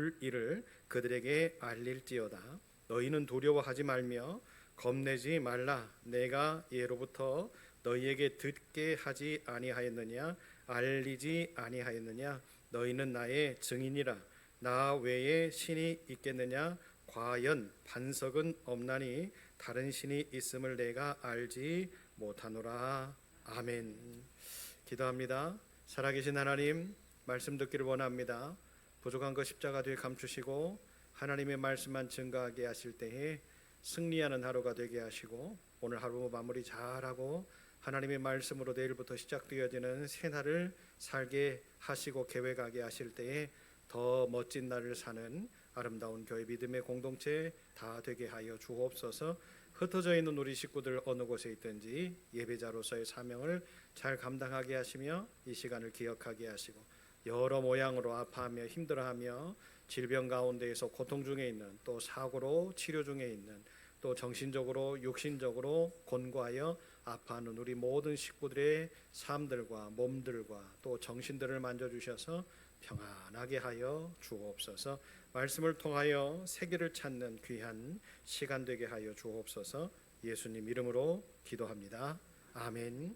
이룰 일을 그들에게 알릴지어다. 너희는 두려워하지 말며 겁내지 말라. 내가 예로부터 너희에게 듣게 하지 아니하였느냐? 알리지 아니하였느냐? 너희는 나의 증인이라. 나 외에 신이 있겠느냐? 과연 반석은 없나니 다른 신이 있음을 내가 알지 못하노라. 아멘. 기도합니다. 살아계신 하나님, 말씀 듣기를 원합니다. 부족한 것 십자가 뒤에 감추시고 하나님의 말씀만 증거하게 하실 때에 승리하는 하루가 되게 하시고, 오늘 하루 마무리 잘하고 하나님의 말씀으로 내일부터 시작되어지는 새날을 살게 하시고 계획하게 하실 때에 더 멋진 날을 사는 아름다운 교회 믿음의 공동체 다 되게 하여 주옵소서. 흩어져 있는 우리 식구들 어느 곳에 있든지 예배자로서의 사명을 잘 감당하게 하시며 이 시간을 기억하게 하시고, 여러 모양으로 아파하며 힘들어하며 질병 가운데에서 고통 중에 있는, 또 사고로 치료 중에 있는, 또 정신적으로 육신적으로 곤고하여 아파하는 우리 모든 식구들의 삶들과 몸들과 또 정신들을 만져주셔서 평안하게 하여 주옵소서. 말씀을 통하여 세계를 찾는 귀한 시간 되게 하여 주옵소서. 예수님 이름으로 기도합니다. 아멘.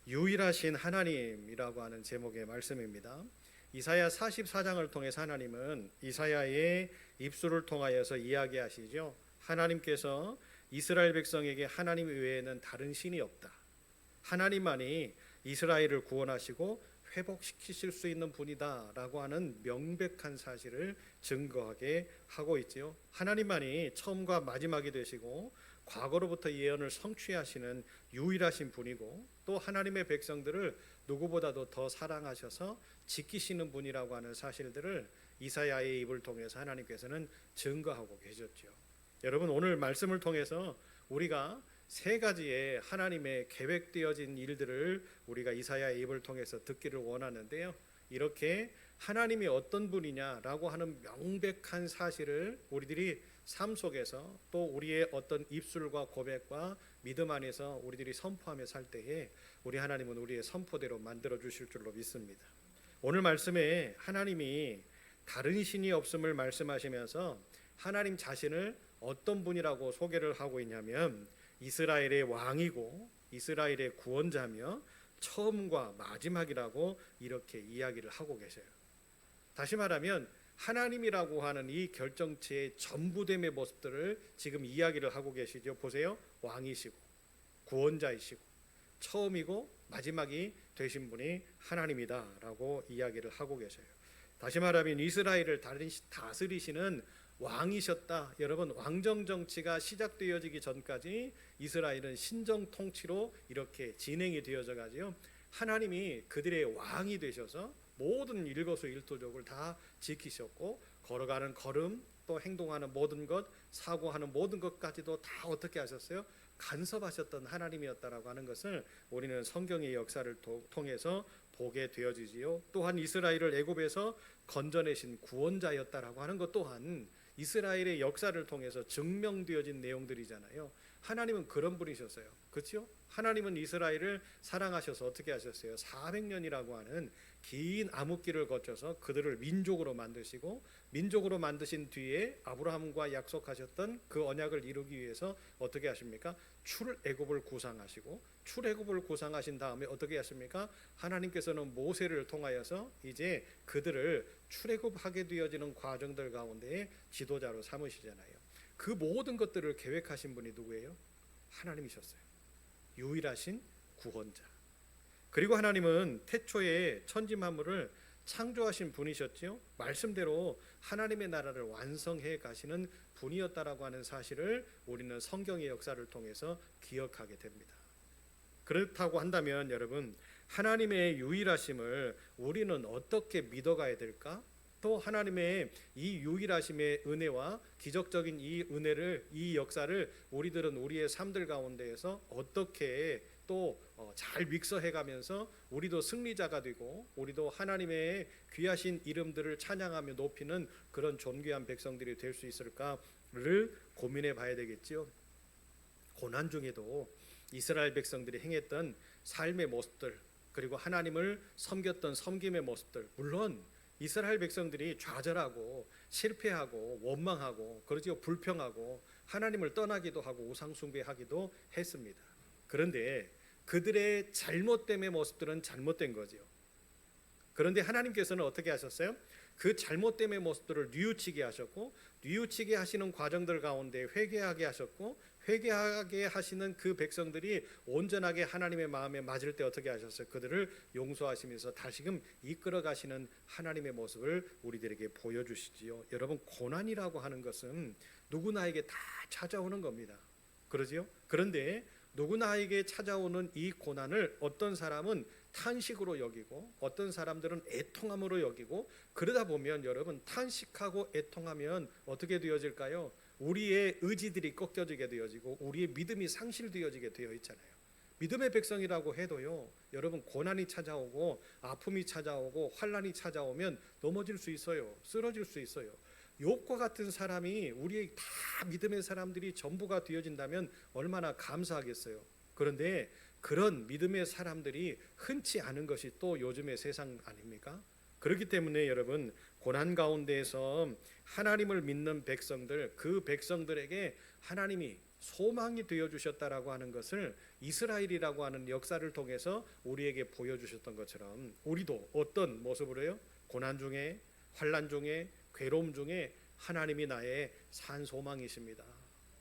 유일하신 하나님이라고 하는 제목의 말씀입니다. 이사야 44장을 통해서 하나님은 이사야의 입술을 통하여서 이야기하시죠. 하나님께서 이스라엘 백성에게 하나님 외에는 다른 신이 없다. 하나님만이 이스라엘을 구원하시고 회복시키실 수 있는 분이다 라고 하는 명백한 사실을 증거하게 하고 있지요. 하나님만이 처음과 마지막이 되시고 과거로부터 예언을 성취하시는 유일하신 분이고, 또 하나님의 백성들을 누구보다도 더 사랑하셔서 지키시는 분이라고 하는 사실들을 이사야의 입을 통해서 하나님께서는 증거하고 계셨죠. 여러분, 오늘 말씀을 통해서 우리가 세 가지의 하나님의 계획되어진 일들을 우리가 이사야의 입을 통해서 듣기를 원하는데요. 이렇게 하나님이 어떤 분이냐라고 하는 명백한 사실을 우리들이 삶 속에서 또 우리의 어떤 입술과 고백과 믿음 안에서 우리들이 선포하며 살 때에 우리 하나님은 우리의 선포대로 만들어 주실 줄로 믿습니다. 오늘 말씀에 하나님이 다른 신이 없음을 말씀하시면서 하나님 자신을 어떤 분이라고 소개를 하고 있냐면 이스라엘의 왕이고 이스라엘의 구원자며 처음과 마지막이라고 이렇게 이야기를 하고 계세요. 다시 말하면 하나님이라고 하는 이 결정체의 전부됨의 모습들을 지금 이야기를 하고 계시죠. 보세요. 왕이시고 구원자이시고 처음이고 마지막이 되신 분이 하나님이다라고 이야기를 하고 계셔요. 다시 말하면 이스라엘을 다스리시는 왕이셨다. 여러분, 왕정 정치가 시작되어지기 전까지 이스라엘은 신정 통치로 이렇게 진행이 되어져 가지요. 하나님이 그들의 왕이 되셔서 모든 일거수일투족을 다 지키셨고, 걸어가는 걸음, 또 행동하는 모든 것, 사고하는 모든 것까지도 다 어떻게 하셨어요? 간섭하셨던 하나님이었다라고 하는 것을 우리는 성경의 역사를 통해서 보게 되어지지요. 또한 이스라엘을 애굽에서 건져내신 구원자였다라고 하는 것 또한 이스라엘의 역사를 통해서 증명되어진 내용들이잖아요. 하나님은 그런 분이셨어요. 그렇죠? 하나님은 이스라엘을 사랑하셔서 어떻게 하셨어요? 400년이라고 하는 긴 암흑기를 거쳐서 그들을 민족으로 만드시고, 민족으로 만드신 뒤에 아브라함과 약속하셨던 그 언약을 이루기 위해서 어떻게 하십니까? 출애굽을 구상하시고, 출애굽을 구상하신 다음에 어떻게 하십니까? 하나님께서는 모세를 통하여서 이제 그들을 출애굽하게 되어지는 과정들 가운데 지도자로 삼으시잖아요. 그 모든 것들을 계획하신 분이 누구예요? 하나님이셨어요. 유일하신 구원자. 그리고 하나님은 태초에 천지 만물을 창조하신 분이셨죠. 말씀대로 하나님의 나라를 완성해 가시는 분이었다라고 하는 사실을 우리는 성경의 역사를 통해서 기억하게 됩니다. 그렇다고 한다면 여러분, 하나님의 유일하심을 우리는 어떻게 믿어가야 될까? 또 하나님의 이 유일하심의 은혜와 기적적인 이 은혜를, 이 역사를 우리들은 우리의 삶들 가운데에서 어떻게 또 잘 믹서해가면서 우리도 승리자가 되고 우리도 하나님의 귀하신 이름들을 찬양하며 높이는 그런 존귀한 백성들이 될 수 있을까를 고민해 봐야 되겠죠. 고난 중에도 이스라엘 백성들이 행했던 삶의 모습들, 그리고 하나님을 섬겼던 섬김의 모습들, 물론 이스라엘 백성들이 좌절하고 실패하고 원망하고 그러지요, 불평하고 하나님을 떠나기도 하고 우상 숭배하기도 했습니다. 그런데 그들의 잘못됨의 모습들은 잘못된 거지요. 그런데 하나님께서는 어떻게 하셨어요? 그 잘못됨의 모습들을 뉘우치게 하셨고, 뉘우치게 하시는 과정들 가운데 회개하게 하셨고, 회개하게 하시는 그 백성들이 온전하게 하나님의 마음에 맞을 때 어떻게 하셨어요? 그들을 용서하시면서 다시금 이끌어 가시는 하나님의 모습을 우리들에게 보여주시지요. 여러분, 고난이라고 하는 것은 누구나에게 다 찾아오는 겁니다. 그러지요? 그런데 누구나에게 찾아오는 이 고난을 어떤 사람은 탄식으로 여기고 어떤 사람들은 애통함으로 여기고, 그러다 보면 여러분, 탄식하고 애통하면 어떻게 되어질까요? 우리의 의지들이 꺾여지게 되어지고 우리의 믿음이 상실되어지게 되어 있잖아요. 믿음의 백성이라고 해도요, 여러분, 고난이 찾아오고 아픔이 찾아오고 환난이 찾아오면 넘어질 수 있어요. 쓰러질 수 있어요. 욥과 같은 사람이 우리의 다 믿음의 사람들이 전부가 되어진다면 얼마나 감사하겠어요. 그런데 그런 믿음의 사람들이 흔치 않은 것이 또 요즘의 세상 아닙니까? 그렇기 때문에 여러분, 고난 가운데에서 하나님을 믿는 백성들, 그 백성들에게 하나님이 소망이 되어 주셨다라고 하는 것을 이스라엘이라고 하는 역사를 통해서 우리에게 보여주셨던 것처럼, 우리도 어떤 모습으로요? 고난 중에, 환난 중에, 괴로움 중에 하나님이 나의 산 소망이십니다.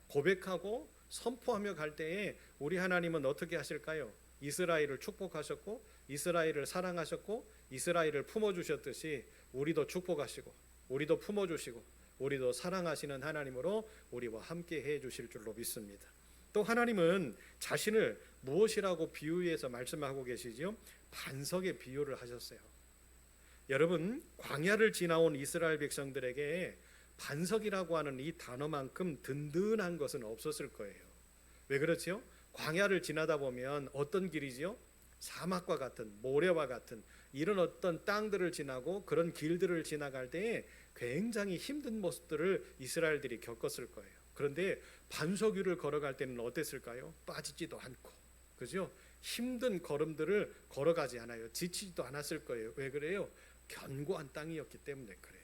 고백하고 선포하며 갈 때에 우리 하나님은 어떻게 하실까요? 이스라엘을 축복하셨고 이스라엘을 사랑하셨고 이스라엘을 품어주셨듯이 우리도 축복하시고 우리도 품어주시고 우리도 사랑하시는 하나님으로 우리와 함께 해주실 줄로 믿습니다. 또 하나님은 자신을 무엇이라고 비유해서 말씀하고 계시지요? 반석의 비유를 하셨어요. 여러분, 광야를 지나온 이스라엘 백성들에게 반석이라고 하는 이 단어만큼 든든한 것은 없었을 거예요. 왜 그렇지요? 광야를 지나다 보면 어떤 길이지요? 사막과 같은, 모래와 같은 이런 어떤 땅들을 지나고 그런 길들을 지나갈 때에 굉장히 힘든 모습들을 이스라엘들이 겪었을 거예요. 그런데 반석 위를 걸어갈 때는 어땠을까요? 빠지지도 않고, 그죠? 힘든 걸음들을 걸어가지 않아요. 지치지도 않았을 거예요. 왜 그래요? 견고한 땅이었기 때문에 그래요.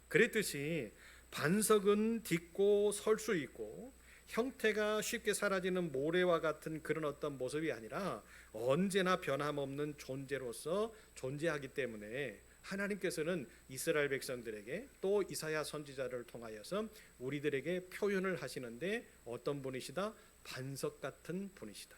그랬듯이 반석은 딛고 설 수 있고 형태가 쉽게 사라지는 모래와 같은 그런 어떤 모습이 아니라 언제나 변함없는 존재로서 존재하기 때문에 하나님께서는 이스라엘 백성들에게 또 이사야 선지자를 통하여서 우리들에게 표현을 하시는데 어떤 분이시다? 반석 같은 분이시다.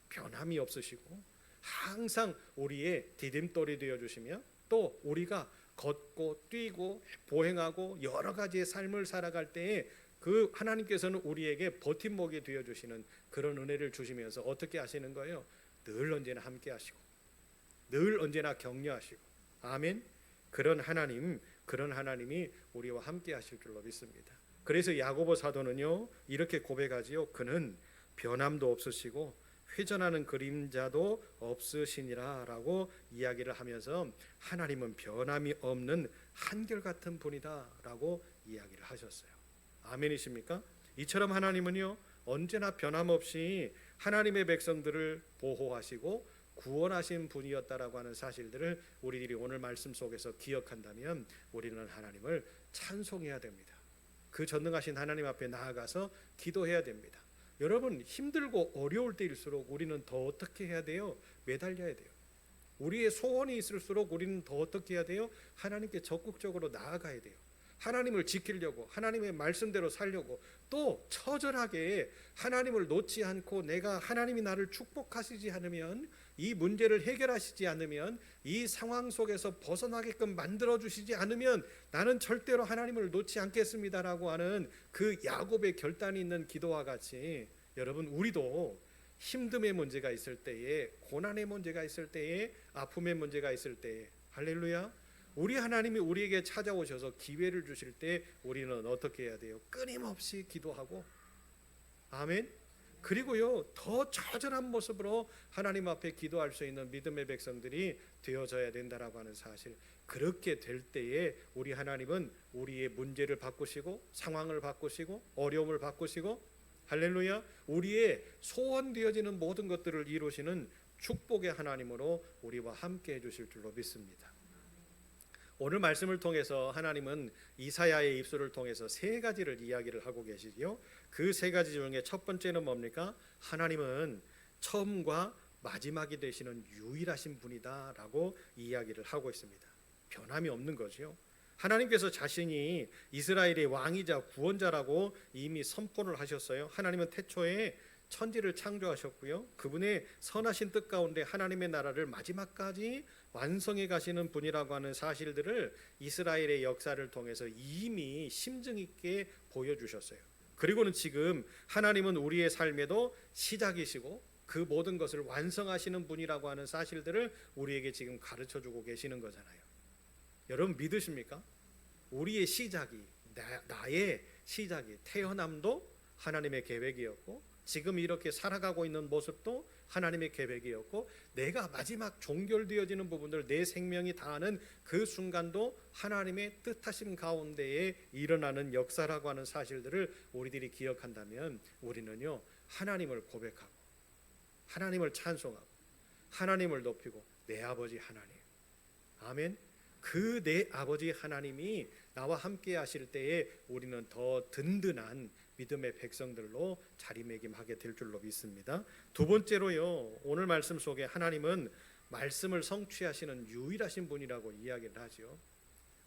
변함이 없으시고 항상 우리의 디딤돌이 되어주시며 또 우리가 걷고 뛰고 보행하고 여러 가지의 삶을 살아갈 때에 그 하나님께서는 우리에게 버팀목이 되어주시는 그런 은혜를 주시면서 어떻게 하시는 거예요? 늘 언제나 함께 하시고 늘 언제나 격려하시고, 아멘. 그런 하나님이 우리와 함께 하실 줄로 믿습니다. 그래서 야고보 사도는요 이렇게 고백하지요. 그는 변함도 없으시고 회전하는 그림자도 없으시니라 라고 이야기를 하면서 하나님은 변함이 없는 한결같은 분이다 라고 이야기를 하셨어요. 아멘이십니까? 이처럼 하나님은요 언제나 변함없이 하나님의 백성들을 보호하시고 구원하신 분이었다라고 하는 사실들을 우리들이 오늘 말씀 속에서 기억한다면 우리는 하나님을 찬송해야 됩니다. 그 전능하신 하나님 앞에 나아가서 기도해야 됩니다. 여러분, 힘들고 어려울 때일수록 우리는 더 어떻게 해야 돼요? 매달려야 돼요. 우리의 소원이 있을수록 우리는 더 어떻게 해야 돼요? 하나님께 적극적으로 나아가야 돼요. 하나님을 지키려고, 하나님의 말씀대로 살려고, 또 처절하게 하나님을 놓지 않고 내가 하나님이 나를 축복하시지 않으면, 이 문제를 해결하시지 않으면, 이 상황 속에서 벗어나게끔 만들어주시지 않으면 나는 절대로 하나님을 놓지 않겠습니다라고 하는 그 야곱의 결단이 있는 기도와 같이 여러분, 우리도 힘듦의 문제가 있을 때에, 고난의 문제가 있을 때에, 아픔의 문제가 있을 때에, 할렐루야, 우리 하나님이 우리에게 찾아오셔서 기회를 주실 때 우리는 어떻게 해야 돼요? 끊임없이 기도하고, 아멘. 그리고요 더 처절한 모습으로 하나님 앞에 기도할 수 있는 믿음의 백성들이 되어져야 된다라고 하는 사실, 그렇게 될 때에 우리 하나님은 우리의 문제를 바꾸시고 상황을 바꾸시고 어려움을 바꾸시고, 할렐루야, 우리의 소원되어지는 모든 것들을 이루시는 축복의 하나님으로 우리와 함께 해주실 줄로 믿습니다. 오늘 말씀을 통해서 하나님은 이사야의 입술을 통해서 세 가지를 이야기를 하고 계시지요. 그 세 가지 중에 첫 번째는 뭡니까? 하나님은 처음과 마지막이 되시는 유일하신 분이다라고 이야기를 하고 있습니다. 변함이 없는 거죠. 하나님께서 자신이 이스라엘의 왕이자 구원자라고 이미 선포를 하셨어요. 하나님은 태초에 천지를 창조하셨고요. 그분의 선하신 뜻 가운데 하나님의 나라를 마지막까지 완성해 가시는 분이라고 하는 사실들을 이스라엘의 역사를 통해서 이미 심증 있게 보여주셨어요. 그리고는 지금 하나님은 우리의 삶에도 시작이시고 그 모든 것을 완성하시는 분이라고 하는 사실들을 우리에게 지금 가르쳐주고 계시는 거잖아요. 여러분 믿으십니까? 우리의 시작이 나의 시작이 태어남도 하나님의 계획이었고 지금 이렇게 살아가고 있는 모습도 하나님의 계획이었고 내가 마지막 종결되어지는 부분들 내 생명이 다하는 그 순간도 하나님의 뜻하심 가운데에 일어나는 역사라고 하는 사실들을 우리들이 기억한다면 우리는요 하나님을 고백하고 하나님을 찬송하고 하나님을 높이고 내 아버지 하나님 아멘. 그 내 아버지 하나님이 나와 함께 하실 때에 우리는 더 든든한 믿음의 백성들로 자리매김하게 될 줄로 믿습니다. 두 번째로요, 오늘 말씀 속에 하나님은 말씀을 성취하시는 유일하신 분이라고 이야기를 하죠.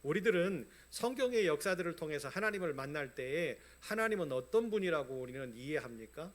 우리들은 성경의 역사들을 통해서 하나님을 만날 때에 하나님은 어떤 분이라고 우리는 이해합니까?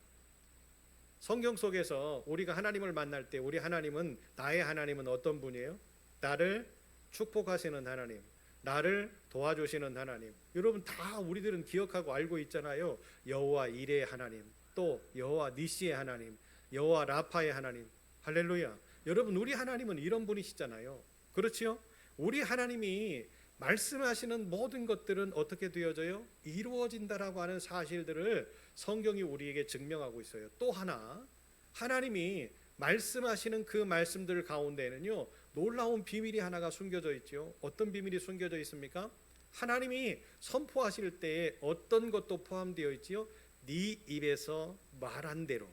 성경 속에서 우리가 하나님을 만날 때 우리 하나님은 나의 하나님은 어떤 분이에요? 나를 축복하시는 하나님, 나를 도와주시는 하나님. 여러분 다 우리들은 기억하고 알고 있잖아요. 여호와 이레의 하나님, 또 여호와 니시의 하나님, 여호와 라파의 하나님. 할렐루야. 여러분 우리 하나님은 이런 분이시잖아요. 그렇지요? 우리 하나님이 말씀하시는 모든 것들은 어떻게 되어져요? 이루어진다라고 하는 사실들을 성경이 우리에게 증명하고 있어요. 또 하나 하나님이 말씀하시는 그 말씀들 가운데는요 놀라운 비밀이 하나가 숨겨져 있죠. 어떤 비밀이 숨겨져 있습니까? 하나님이 선포하실 때에 어떤 것도 포함되어 있지요. 네 입에서 말한 대로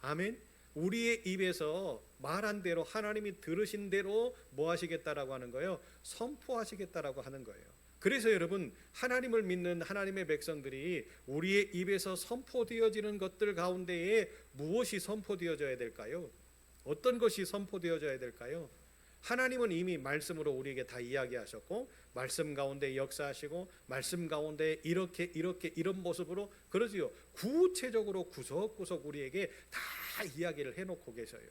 아멘. 우리의 입에서 말한 대로 하나님이 들으신 대로 뭐 하시겠다라고 하는 거예요? 선포하시겠다라고 하는 거예요. 그래서 여러분 하나님을 믿는 하나님의 백성들이 우리의 입에서 선포되어지는 것들 가운데에 무엇이 선포되어져야 될까요? 어떤 것이 선포되어져야 될까요? 하나님은 이미 말씀으로 우리에게 다 이야기하셨고 말씀 가운데 역사하시고 말씀 가운데 이렇게 이런 모습으로 그러지요. 구체적으로 구석구석 우리에게 다 이야기를 해놓고 계셔요.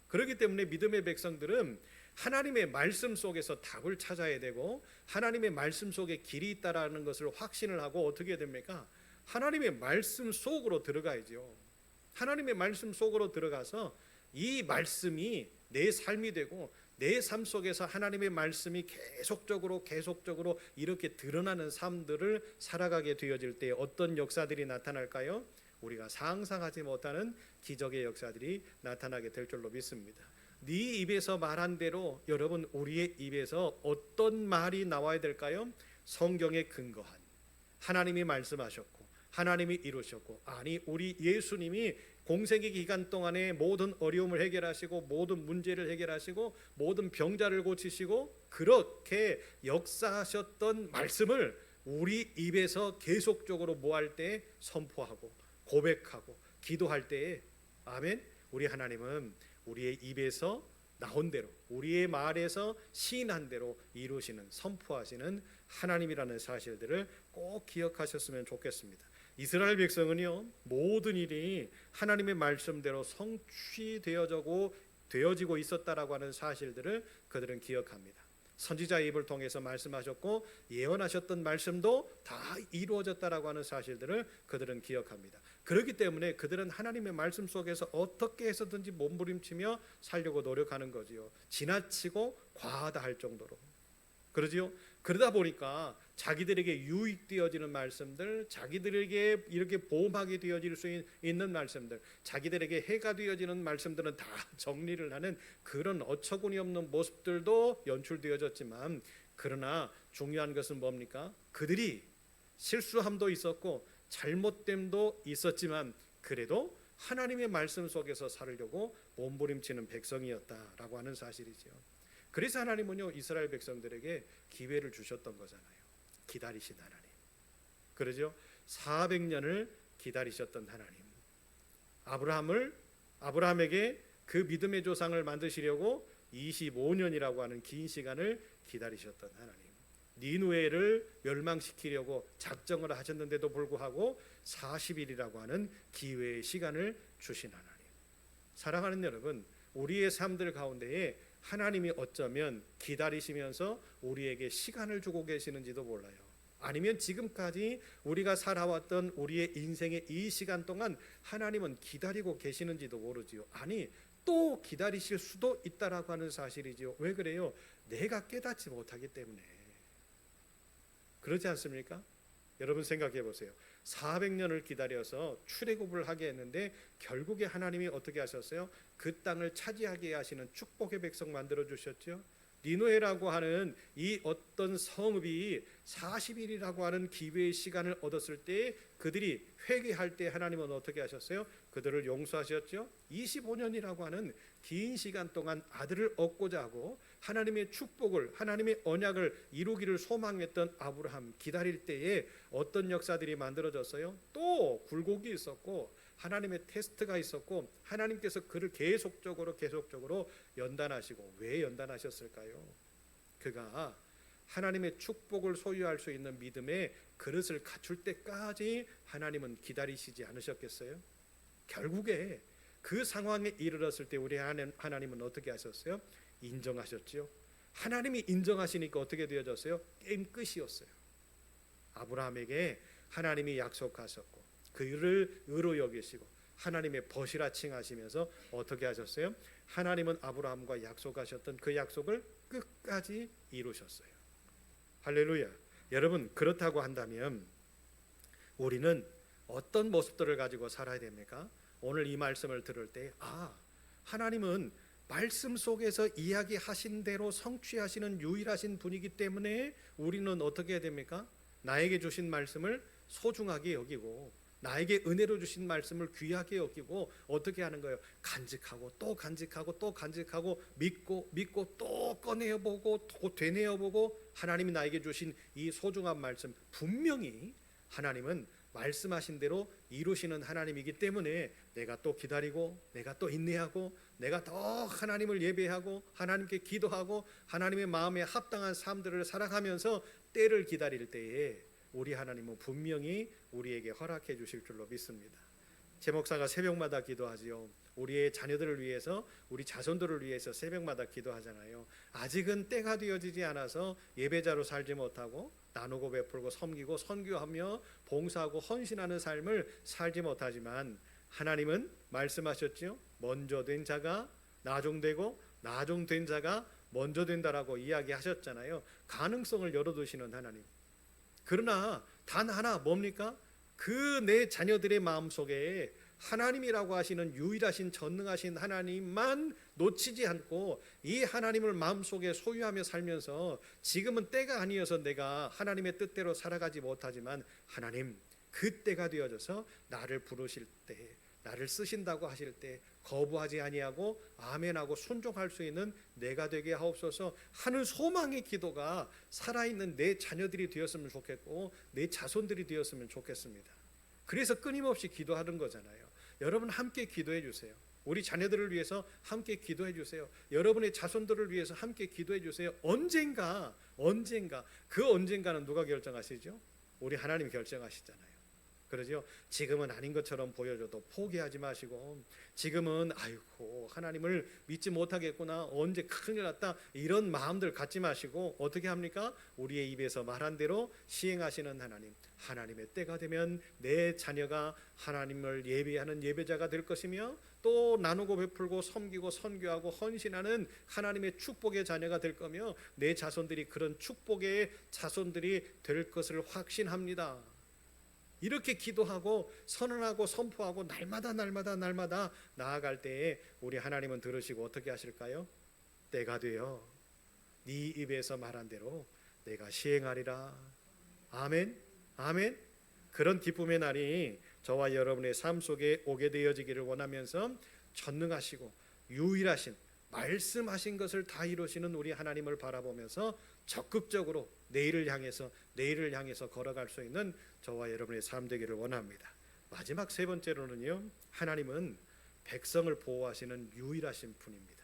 그렇기 때문에 믿음의 백성들은 하나님의 말씀 속에서 답을 찾아야 되고 하나님의 말씀 속에 길이 있다라는 것을 확신을 하고 어떻게 됩니까? 하나님의 말씀 속으로 들어가야죠. 하나님의 말씀 속으로 들어가서 이 말씀이 내 삶이 되고 내 삶 속에서 하나님의 말씀이 계속적으로 이렇게 드러나는 삶들을 살아가게 되어질 때 어떤 역사들이 나타날까요? 우리가 상상하지 못하는 기적의 역사들이 나타나게 될 줄로 믿습니다. 네 입에서 말한 대로 여러분 우리의 입에서 어떤 말이 나와야 될까요? 성경에 근거한 하나님이 말씀하셨고 하나님이 이루셨고 아니 우리 예수님이 공생의 기간 동안에 모든 어려움을 해결하시고 모든 문제를 해결하시고 모든 병자를 고치시고 그렇게 역사하셨던 말씀을 우리 입에서 계속적으로 뭐할 때 선포하고 고백하고 기도할 때에 아멘. 우리 하나님은 우리의 입에서 나온 대로 우리의 말에서 시인한 대로 이루시는 선포하시는 하나님이라는 사실들을 꼭 기억하셨으면 좋겠습니다. 이스라엘 백성은요 모든 일이 하나님의 말씀대로 성취되어지고 있었다라고 하는 사실들을 그들은 기억합니다. 선지자의 입을 통해서 말씀하셨고 예언하셨던 말씀도 다 이루어졌다라고 하는 사실들을 그들은 기억합니다. 그렇기 때문에 그들은 하나님의 말씀 속에서 어떻게 해서든지 몸부림치며 살려고 노력하는 거지요. 지나치고 과하다 할 정도로. 그러지요. 그러다 보니까 자기들에게 유익되어지는 말씀들, 자기들에게 이렇게 보험하게 되어질 수 있는 말씀들, 자기들에게 해가 되어지는 말씀들은 다 정리를 하는 그런 어처구니 없는 모습들도 연출되어졌지만 그러나 중요한 것은 뭡니까? 그들이 실수함도 있었고 잘못됨도 있었지만 그래도 하나님의 말씀 속에서 살려고 몸부림치는 백성이었다라고 하는 사실이죠. 그래서 하나님은요 이스라엘 백성들에게 기회를 주셨던 거잖아요. 기다리신 하나님. 그러죠? 400년을 기다리셨던 하나님. 아브라함에게 그 믿음의 조상을 만드시려고 25년이라고 하는 긴 시간을 기다리셨던 하나님. 니누에를 멸망시키려고 작정을 하셨는데도 불구하고 40일이라고 하는 기회의 시간을 주신 하나님. 사랑하는 여러분, 우리의 삶들 가운데에 하나님이 어쩌면 기다리시면서 우리에게 시간을 주고 계시는지도 몰라요. 아니면 지금까지 우리가 살아왔던 우리의 인생의 이 시간 동안 하나님은 기다리고 계시는지도 모르지요. 아니, 또 기다리실 수도 있다라고 하는 사실이지요. 왜 그래요? 내가 깨닫지 못하기 때문에. 그러지 않습니까? 여러분 생각해 보세요. 400년을 기다려서 출애굽을 하게 했는데 결국에 하나님이 어떻게 하셨어요? 그 땅을 차지하게 하시는 축복의 백성 만들어 주셨죠. 니누에라고 하는 이 어떤 성읍이 40일이라고 하는 기회의 시간을 얻었을 때 그들이 회개할 때 하나님은 어떻게 하셨어요? 그들을 용서하셨죠. 25년이라고 하는 긴 시간 동안 아들을 얻고자 하고 하나님의 축복을, 하나님의 언약을 이루기를 소망했던 아브라함 기다릴 때에 어떤 역사들이 만들어졌어요? 또 굴곡이 있었고 하나님의 테스트가 있었고 하나님께서 그를 계속적으로 연단하시고, 왜 연단하셨을까요? 그가 하나님의 축복을 소유할 수 있는 믿음의 그릇을 갖출 때까지 하나님은 기다리시지 않으셨겠어요? 결국에 그 상황에 이르렀을 때 우리 하나님은 어떻게 하셨어요? 인정하셨죠. 하나님이 인정하시니까 어떻게 되어졌어요? 게임 끝이었어요. 아브라함에게 하나님이 약속하셨고 그를 의로 여기시고 하나님의 벗이라 칭하시면서 어떻게 하셨어요? 하나님은 아브라함과 약속하셨던 그 약속을 끝까지 이루셨어요. 할렐루야. 여러분, 그렇다고 한다면 우리는 어떤 모습들을 가지고 살아야 됩니까? 오늘 이 말씀을 들을 때 하나님은 말씀 속에서 이야기하신 대로 성취하시는 유일하신 분이기 때문에 우리는 어떻게 해야 됩니까? 나에게 주신 말씀을 소중하게 여기고 나에게 은혜로 주신 말씀을 귀하게 여기고 어떻게 하는 거예요? 간직하고 또 간직하고 또 간직하고 믿고 또 꺼내어보고 또 되뇌어보고 하나님이 나에게 주신 이 소중한 말씀, 분명히 하나님은 말씀하신 대로 이루시는 하나님이기 때문에 내가 또 기다리고 내가 또 인내하고 내가 더 하나님을 예배하고 하나님께 기도하고 하나님의 마음에 합당한 삶들을 살아가면서 때를 기다릴 때에 우리 하나님은 분명히 우리에게 허락해 주실 줄로 믿습니다. 제 목사가 새벽마다 기도하지요. 우리의 자녀들을 위해서, 우리 자손들을 위해서 새벽마다 기도하잖아요. 아직은 때가 되어지지 않아서 예배자로 살지 못하고 나누고 베풀고 섬기고 선교하며 봉사하고 헌신하는 삶을 살지 못하지만 하나님은 말씀하셨죠. 먼저 된 자가 나중되고 나중된 자가 먼저 된다라고 이야기하셨잖아요. 가능성을 열어두시는 하나님. 그러나 단 하나 뭡니까? 그 내 자녀들의 마음속에 하나님이라고 하시는 유일하신 전능하신 하나님만 놓치지 않고 이 하나님을 마음속에 소유하며 살면서 지금은 때가 아니어서 내가 하나님의 뜻대로 살아가지 못하지만 하나님, 그 때가 되어져서 나를 부르실 때, 나를 쓰신다고 하실 때 거부하지 아니하고 아멘하고 순종할 수 있는 내가 되게 하옵소서 하는 소망의 기도가 살아있는 내 자녀들이 되었으면 좋겠고 내 자손들이 되었으면 좋겠습니다. 그래서 끊임없이 기도하는 거잖아요. 여러분 함께 기도해 주세요. 우리 자녀들을 위해서 함께 기도해 주세요. 여러분의 자손들을 위해서 함께 기도해 주세요. 언젠가 그 언젠가는 누가 결정하시죠? 우리 하나님이 결정하시잖아요. 그러죠? 지금은 아닌 것처럼 보여줘도 포기하지 마시고 지금은 아이고 하나님을 믿지 못하겠구나, 언제 큰일 났다, 이런 마음들 갖지 마시고 어떻게 합니까? 우리의 입에서 말한 대로 시행하시는 하나님, 하나님의 때가 되면 내 자녀가 하나님을 예배하는 예배자가 될 것이며 또 나누고 베풀고 섬기고 선교하고 헌신하는 하나님의 축복의 자녀가 될 거며 내 자손들이 그런 축복의 자손들이 될 것을 확신합니다. 이렇게 기도하고 선언하고 선포하고 날마다 나아갈 때에 우리 하나님은 들으시고 어떻게 하실까요? 때가 되어 네 입에서 말한 대로 내가 시행하리라. 아멘. 아멘. 그런 기쁨의 날이 저와 여러분의 삶 속에 오게 되어지기를 원하면서 전능하시고 유일하신 말씀하신 것을 다 이루시는 우리 하나님을 바라보면서 적극적으로 내일을 향해서 걸어갈 수 있는 저와 여러분의 삶 되기를 원합니다. 마지막 세 번째로는요, 하나님은 백성을 보호하시는 유일하신 분입니다.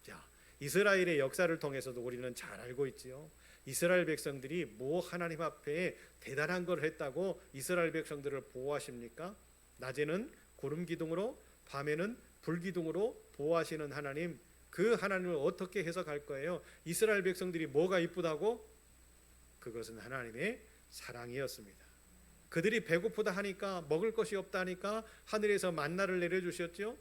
자, 이스라엘의 역사를 통해서도 우리는 잘 알고 있지요. 이스라엘 백성들이 뭐 하나님 앞에 대단한 걸 했다고 이스라엘 백성들을 보호하십니까? 낮에는 구름 기둥으로, 밤에는 불 기둥으로 보호하시는 하나님, 그 하나님을 어떻게 해석할 거예요? 이스라엘 백성들이 뭐가 이쁘다고? 그것은 하나님의 사랑이었습니다. 그들이 배고프다 하니까, 먹을 것이 없다 하니까 하늘에서 만나를 내려주셨죠.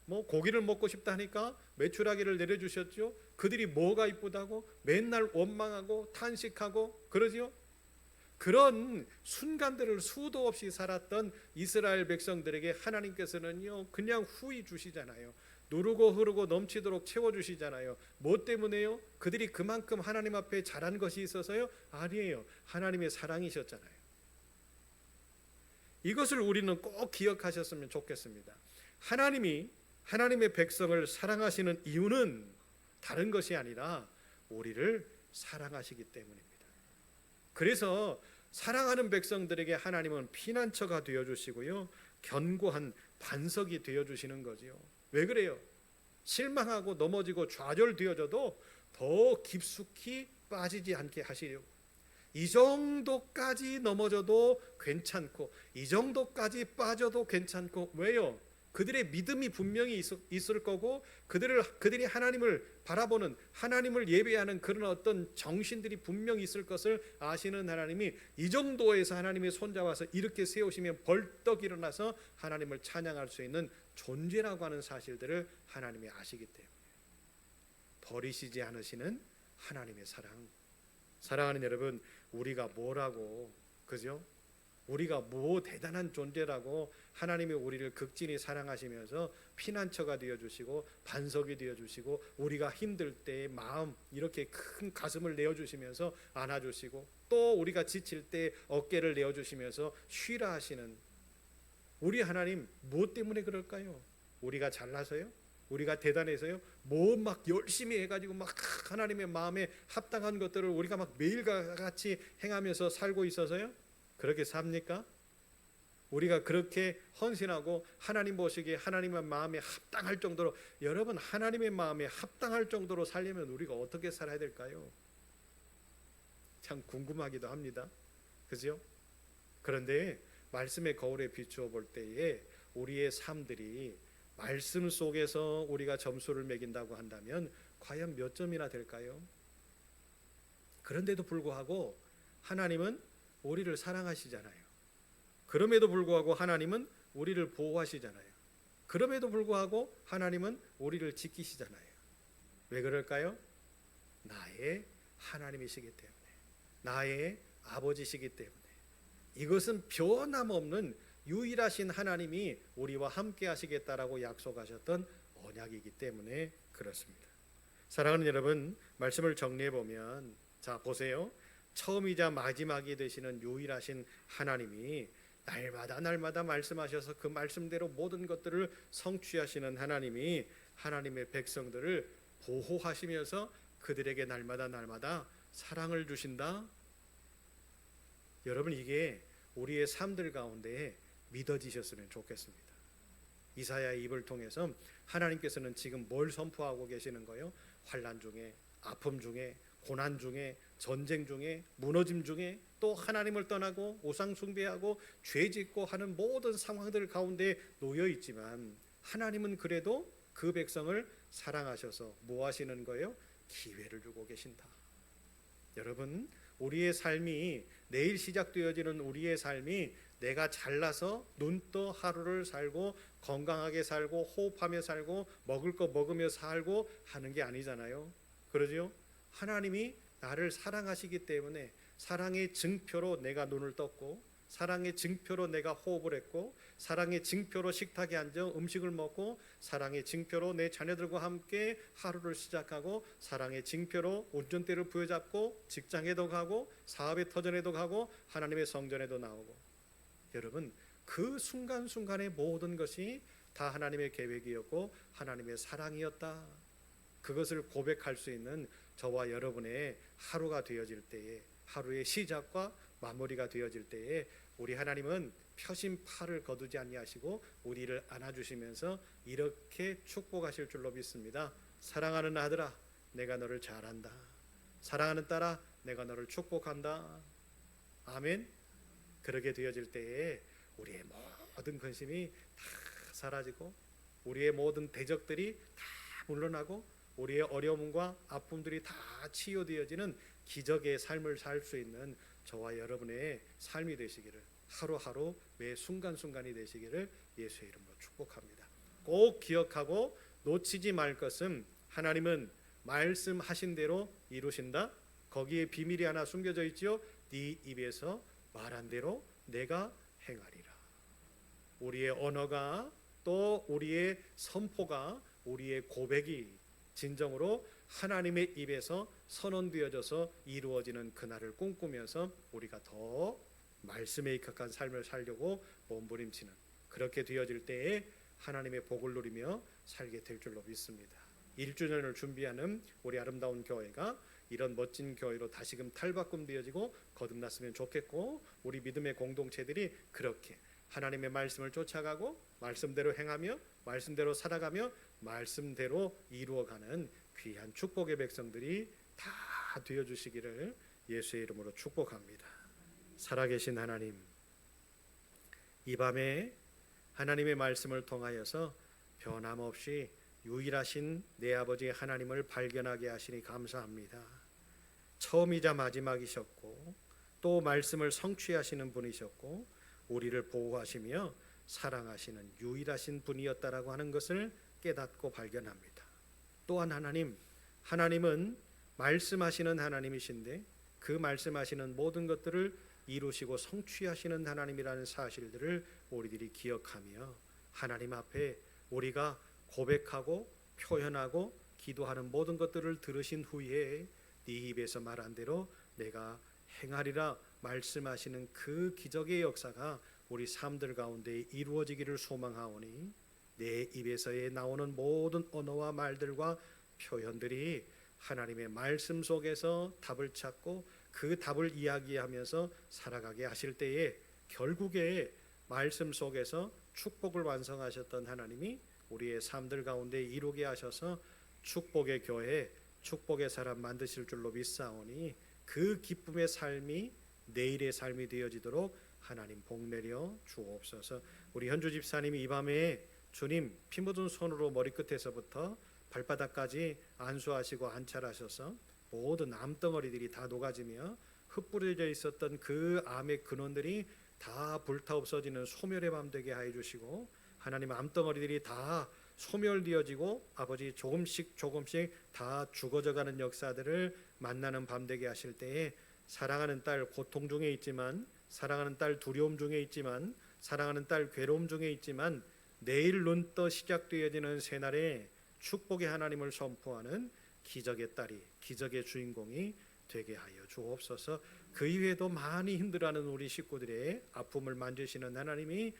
뭐 고기를 먹고 싶다 하니까 메추라기를 내려주셨죠. 그들이 뭐가 이쁘다고? 맨날 원망하고 탄식하고 그러지요. 그런 순간들을 수도 없이 살았던 이스라엘 백성들에게 하나님께서는요, 그냥 후히 주시잖아요. 누르고 흐르고 넘치도록 채워주시잖아요. 뭐 때문에요? 그들이 그만큼 하나님 앞에 잘한 것이 있어서요? 아니에요. 하나님의 사랑이셨잖아요. 이것을 우리는 꼭 기억하셨으면 좋겠습니다. 하나님이 하나님의 백성을 사랑하시는 이유는 다른 것이 아니라 우리를 사랑하시기 때문입니다. 그래서 사랑하는 백성들에게 하나님은 피난처가 되어주시고요, 견고한 반석이 되어주시는 거지요. 왜 그래요? 실망하고 넘어지고 좌절되어져도 더 깊숙이 빠지지 않게 하시려고. 이 정도까지 넘어져도 괜찮고, 이 정도까지 빠져도 괜찮고. 왜요? 그들의 믿음이 분명히 있을 거고, 그들이 하나님을 바라보는, 하나님을 예배하는 그런 어떤 정신들이 분명히 있을 것을 아시는 하나님이 이 정도에서 하나님의 손잡아서 이렇게 세우시면 벌떡 일어나서 하나님을 찬양할 수 있는 존재라고 하는 사실들을 하나님이 아시기 때문에 버리시지 않으시는 하나님의 사랑. 사랑하는 여러분, 우리가 뭐라고, 그죠? 우리가 뭐 대단한 존재라고 하나님이 우리를 극진히 사랑하시면서 피난처가 되어주시고 반석이 되어주시고, 우리가 힘들 때 마음 이렇게 큰 가슴을 내어주시면서 안아주시고, 또 우리가 지칠 때 어깨를 내어주시면서 쉬라 하시는 우리 하나님, 무엇 때문에 그럴까요? 우리가 잘나서요? 우리가 대단해서요? 뭐 막 열심히 해가지고 막 하나님의 마음에 합당한 것들을 우리가 막 매일같이 행하면서 살고 있어서요? 그렇게 삽니까? 우리가 그렇게 헌신하고 하나님 보시기에 하나님의 마음에 합당할 정도로, 여러분, 하나님의 마음에 합당할 정도로 살려면 우리가 어떻게 살아야 될까요? 참 궁금하기도 합니다. 그죠? 그런데 말씀의 거울에 비추어 볼 때에 우리의 삶들이 말씀 속에서 우리가 점수를 매긴다고 한다면 과연 몇 점이나 될까요? 그런데도 불구하고 하나님은 우리를 사랑하시잖아요. 그럼에도 불구하고 하나님은 우리를 보호하시잖아요. 그럼에도 불구하고 하나님은 우리를 지키시잖아요. 왜 그럴까요? 나의 하나님이시기 때문에, 나의 아버지시기 때문에. 이것은 변함없는 유일하신 하나님이 우리와 함께 하시겠다라고 약속하셨던 언약이기 때문에 그렇습니다. 사랑하는 여러분, 말씀을 정리해 보면, 자 보세요. 처음이자 마지막이 되시는 유일하신 하나님이 날마다 말씀하셔서 그 말씀대로 모든 것들을 성취하시는 하나님이 하나님의 백성들을 보호하시면서 그들에게 날마다 사랑을 주신다. 여러분, 이게 우리의 삶들 가운데 믿어지셨으면 좋겠습니다. 이사야의 입을 통해서 하나님께서는 지금 뭘 선포하고 계시는 거예요? 환난 중에, 아픔 중에, 고난 중에, 전쟁 중에, 무너짐 중에, 또 하나님을 떠나고 우상 숭배하고 죄 짓고 하는 모든 상황들 가운데 놓여 있지만, 하나님은 그래도 그 백성을 사랑하셔서 뭐 하시는 거예요? 기회를 주고 계신다. 여러분, 우리의 삶이, 내일 시작되어지는 우리의 삶이 내가 잘나서 눈떠 하루를 살고 건강하게 살고 호흡하며 살고 먹을 거 먹으며 살고 하는 게 아니잖아요. 그러죠? 하나님이 나를 사랑하시기 때문에 사랑의 증표로 내가 눈을 떴고, 사랑의 증표로 내가 호흡을 했고, 사랑의 증표로 식탁에 앉아 음식을 먹고, 사랑의 증표로 내 자녀들과 함께 하루를 시작하고, 사랑의 증표로 운전대를 부여잡고 직장에도 가고 사업의 터전에도 가고 하나님의 성전에도 나오고. 여러분, 그 순간순간의 모든 것이 다 하나님의 계획이었고 하나님의 사랑이었다. 그것을 고백할 수 있는 저와 여러분의 하루가 되어질 때에, 하루의 시작과 마무리가 되어질 때에 우리 하나님은 펴신 팔을 거두지 아니하시고 우리를 안아주시면서 이렇게 축복하실 줄로 믿습니다. 사랑하는 아들아, 내가 너를 잘한다. 사랑하는 딸아, 내가 너를 축복한다. 아멘. 그렇게 되어질 때에 우리의 모든 근심이 다 사라지고 우리의 모든 대적들이 다 물러나고 우리의 어려움과 아픔들이 다 치유되어지는 기적의 삶을 살 수 있는 저와 여러분의 삶이 되시기를, 하루하루 매 순간순간이 되시기를 예수의 이름으로 축복합니다. 꼭 기억하고 놓치지 말 것은 하나님은 말씀하신 대로 이루신다. 거기에 비밀이 하나 숨겨져 있지요. 네 입에서 말한 대로 내가 행하리라. 우리의 언어가, 또 우리의 선포가, 우리의 고백이 진정으로 하나님의 입에서 선언되어져서 이루어지는 그날을 꿈꾸면서 우리가 더 말씀에 입각한 삶을 살려고 몸부림치는, 그렇게 되어질 때에 하나님의 복을 누리며 살게 될 줄로 믿습니다. 1주년을 준비하는 우리 아름다운 교회가 이런 멋진 교회로 다시금 탈바꿈되어지고 거듭났으면 좋겠고, 우리 믿음의 공동체들이 그렇게 하나님의 말씀을 쫓아가고 말씀대로 행하며 말씀대로 살아가며 말씀대로 이루어가는 귀한 축복의 백성들이 다 되어주시기를 예수의 이름으로 축복합니다. 살아계신 하나님, 이 밤에 하나님의 말씀을 통하여서 변함없이 유일하신 내 아버지 하나님을 발견하게 하시니 감사합니다. 처음이자 마지막이셨고 또 말씀을 성취하시는 분이셨고 우리를 보호하시며 사랑하시는 유일하신 분이었다라고 하는 것을 깨닫고 발견합니다. 또한 하나님은 말씀하시는 하나님이신데 그 말씀하시는 모든 것들을 이루시고 성취하시는 하나님이라는 사실들을 우리들이 기억하며 하나님 앞에 우리가 고백하고 표현하고 기도하는 모든 것들을 들으신 후에 네 입에서 말한 대로 내가 행하리라 말씀하시는 그 기적의 역사가 우리 삶들 가운데 이루어지기를 소망하오니 내 입에서의 나오는 모든 언어와 말들과 표현들이 하나님의 말씀 속에서 답을 찾고 그 답을 이야기하면서 살아가게 하실 때에 결국에 말씀 속에서 축복을 완성하셨던 하나님이 우리의 삶들 가운데 이루게 하셔서 축복의 교회, 축복의 사람 만드실 줄로 믿사오니 그 기쁨의 삶이 내일의 삶이 되어지도록 하나님 복내려 주옵소서. 우리 현주 집사님이 이 밤에 주님 피 묻은 손으로 머리끝에서부터 발바닥까지 안수하시고 안찰하셔서 모든 암덩어리들이 다 녹아지며 흩뿌려져 있었던 그 암의 근원들이 다 불타 없어지는 소멸의 밤 되게 하여 주시고 하나님 암덩어리들이 다 소멸되어지고 아버지 조금씩 다 죽어져가는 역사들을 만나는 밤 되게 하실 때에 사랑하는 딸 고통 중에 있지만, 사랑하는 딸 두려움 중에 있지만, 사랑하는 딸 괴로움 중에 있지만 내일 눈떠 시작되어지는 새날에 축복의 하나님을 선포하는 기적의 딸이, 기적의 주인공이 되게 하여 주옵소서. 그 이외에도 많이 힘들어하는 우리 식구들의 아픔을 만지시는 하나님이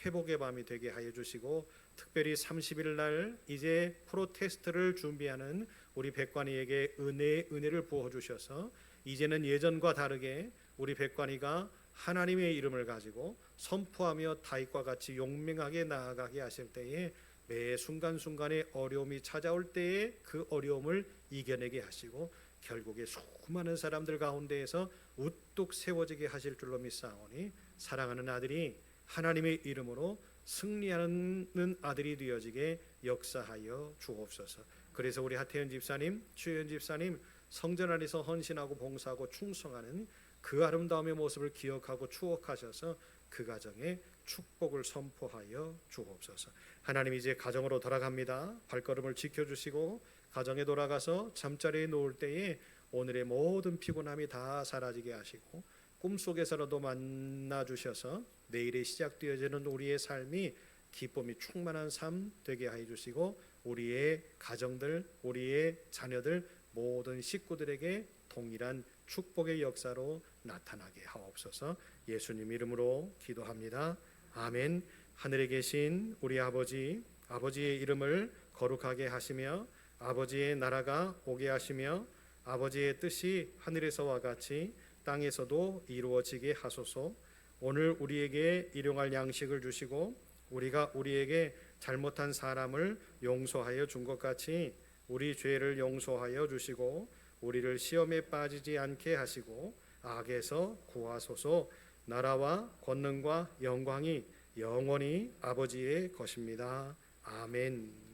회복의 밤이 되게 하여 주시고, 특별히 30일 날 이제 프로테스트를 준비하는 우리 백관이에게 은혜를 부어 주셔서 이제는 예전과 다르게 우리 백관이가 하나님의 이름을 가지고 선포하며 다윗과 같이 용맹하게 나아가게 하실 때에 매 순간순간에 어려움이 찾아올 때에 그 어려움을 이겨내게 하시고 결국에 수많은 사람들 가운데에서 우뚝 세워지게 하실 줄로 믿사오니 사랑하는 아들이 하나님의 이름으로 승리하는 아들이 되어지게 역사하여 주옵소서. 그래서 우리 하태현 집사님, 추현 집사님 성전 안에서 헌신하고 봉사하고 충성하는 그 아름다움의 모습을 기억하고 추억하셔서 그 가정에 축복을 선포하여 주옵소서. 하나님 이제 가정으로 돌아갑니다. 발걸음을 지켜주시고 가정에 돌아가서 잠자리에 누울 때에 오늘의 모든 피곤함이 다 사라지게 하시고 꿈속에서라도 만나주셔서 내일에 시작되어지는 우리의 삶이 기쁨이 충만한 삶 되게 하여 주시고 우리의 가정들, 우리의 자녀들, 모든 식구들에게 동일한 축복의 역사로 나타나게 하옵소서. 예수님 이름으로 기도합니다. 아멘. 하늘에 계신 우리 아버지, 아버지의 이름을 거룩하게 하시며 아버지의 나라가 오게 하시며 아버지의 뜻이 하늘에서와 같이 땅에서도 이루어지게 하소서. 오늘 우리에게 일용할 양식을 주시고 우리가 우리에게 잘못한 사람을 용서하여 준 것 같이 우리 죄를 용서하여 주시고 우리를 시험에 빠지지 않게 하시고 악에서 구하소서. 나라와 권능과 영광이 영원히 아버지의 것입니다. 아멘.